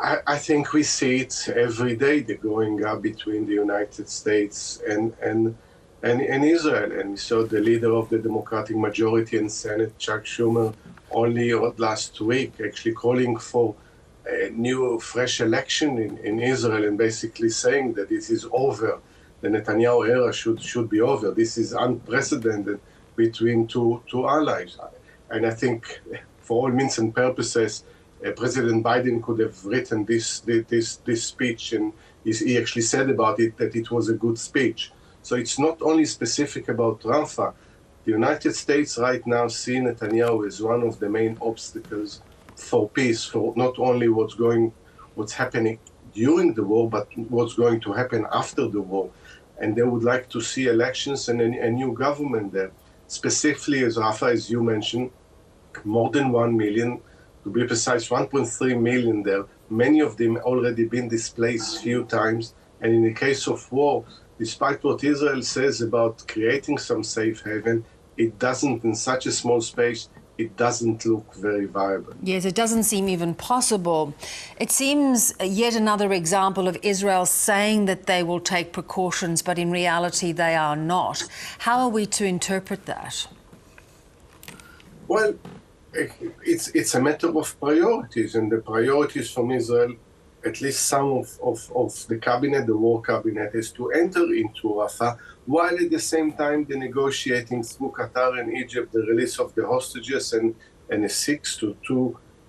I think we see it every day, the growing up between the United States and Israel. And we saw the leader of the Democratic majority in Senate, Chuck Schumer, only last week actually calling for a new, fresh election in Israel and basically saying that this is over. The Netanyahu era should be over. This is unprecedented between two allies. And I think for all means and purposes, President Biden could have written this speech, and he actually said about it that it was a good speech. So it's not only specific about Rafah. The United States right now see Netanyahu as one of the main obstacles for peace, for not only what's happening during the war, but what's going to happen after the war. And they would like to see elections and a new government there. Specifically, as Rafah, as you mentioned, more than 1 million, to be precise, 1.3 million there. Many of them already been displaced few times. And in the case of war, despite what Israel says about creating some safe haven, it doesn't, in such a small space, it doesn't look very viable. Yes, it doesn't seem even possible. It seems yet another example of Israel saying that they will take precautions, but in reality they are not. How are we to interpret that? Well, it's a matter of priorities, and the priorities from Israel, at least some of the cabinet, the war cabinet, is to enter into Rafah, while at the same time they're negotiating through Qatar and Egypt the release of the hostages and a 6 to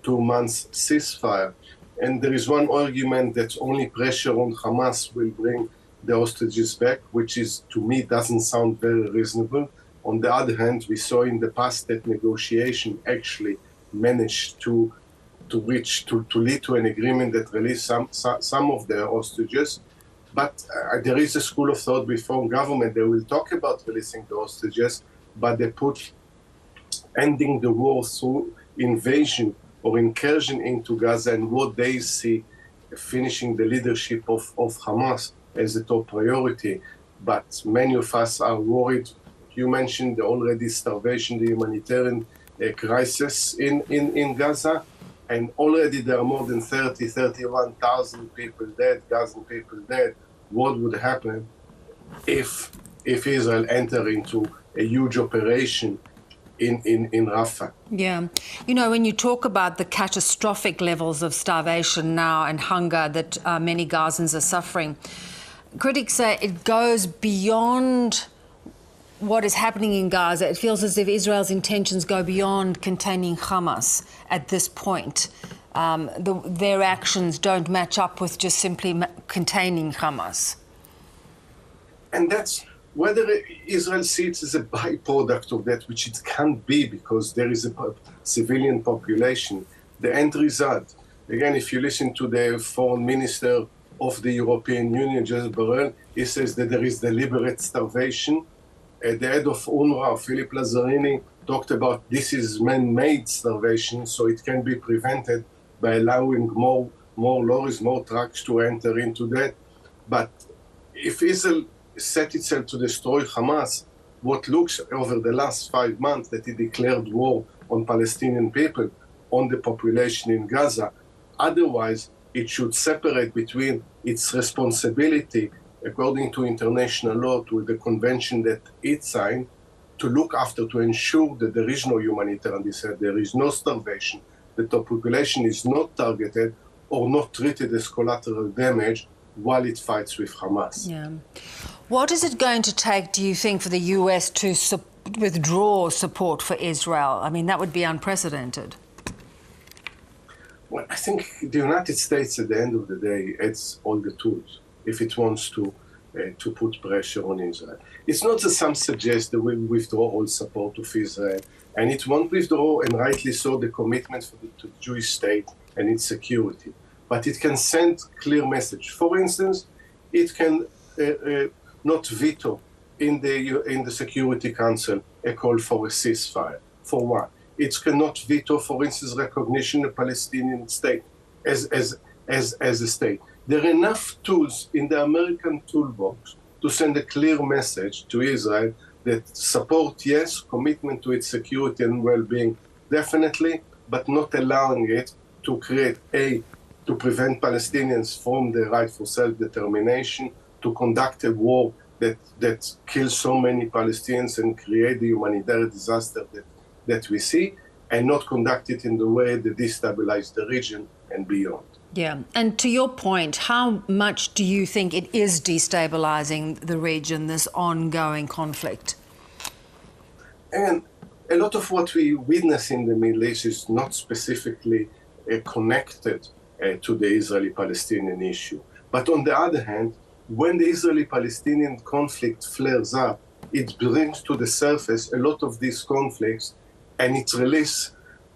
2 months ceasefire. And there is one argument that only pressure on Hamas will bring the hostages back, which is, to me, doesn't sound very reasonable. On the other hand, we saw in the past that negotiation actually managed to lead to an agreement that released some of the hostages. But there is a school of thought before government. They will talk about releasing the hostages, but they put ending the war through invasion or incursion into Gaza and what they see finishing the leadership of Hamas as a top priority. But many of us are worried. You mentioned the already starvation, the humanitarian crisis in Gaza. And already there are more than 31,000 people dead, Gazan people dead. What would happen if Israel enter into a huge operation in Rafah? Yeah. You know, when you talk about the catastrophic levels of starvation now and hunger that many Gazans are suffering, critics say it goes beyond what is happening in Gaza. It feels as if Israel's intentions go beyond containing Hamas at this point. Their actions don't match up with just simply containing Hamas. And that's whether Israel sees it as a byproduct of that, which it can't be because there is a civilian population. The end result, again, if you listen to the foreign minister of the European Union, Josep Borrell, he says that there is deliberate starvation. The head of UNRWA, Philip Lazzarini, talked about this is man-made starvation, so it can be prevented by allowing more lorries, more trucks to enter into that. But if Israel set itself to destroy Hamas, what looks over the last 5 months that it declared war on Palestinian people, on the population in Gaza, otherwise it should separate between its responsibility according to international law, to the convention that it signed, to look after, to ensure that there is no humanitarian disaster, there is no starvation, that the population is not targeted or not treated as collateral damage while it fights with Hamas. Yeah. What is it going to take, do you think, for the US to withdraw support for Israel? I mean, that would be unprecedented. Well, I think the United States, at the end of the day, has all the tools if it wants to put pressure on Israel. It's not that some suggest that we'll withdraw all support of Israel, and it won't withdraw, and rightly so, the commitment to the Jewish state and its security. But it can send clear message. For instance, it can not veto in the Security Council a call for a ceasefire. For what? It cannot veto, for instance, recognition of Palestinian state as a state. There are enough tools in the American toolbox to send a clear message to Israel that support, yes, commitment to its security and well-being, definitely, but not allowing it to create to prevent Palestinians from the right for self-determination, to conduct a war that kills so many Palestinians and create the humanitarian disaster that we see, and not conduct it in the way that destabilize the region and beyond. Yeah, and to your point, how much do you think it is destabilizing the region, this ongoing conflict? And a lot of what we witness in the Middle East is not specifically connected to the Israeli-Palestinian issue. But on the other hand, when the Israeli-Palestinian conflict flares up, it brings to the surface a lot of these conflicts, and it releases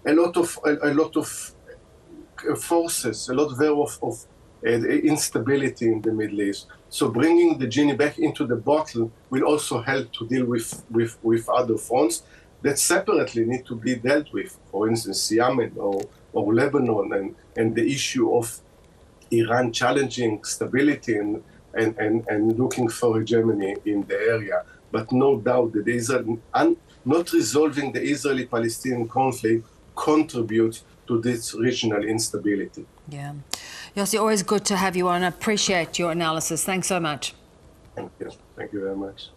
a lot of forces, a lot of instability in the Middle East. So bringing the genie back into the bottle will also help to deal with other fronts that separately need to be dealt with. For instance, Yemen or Lebanon, and the issue of Iran challenging stability and looking for hegemony in the area. But no doubt that not resolving the Israeli-Palestinian conflict contributes to this regional instability. Yeah. Yossi, always good to have you on. I appreciate your analysis. Thanks so much. Thank you. Thank you very much.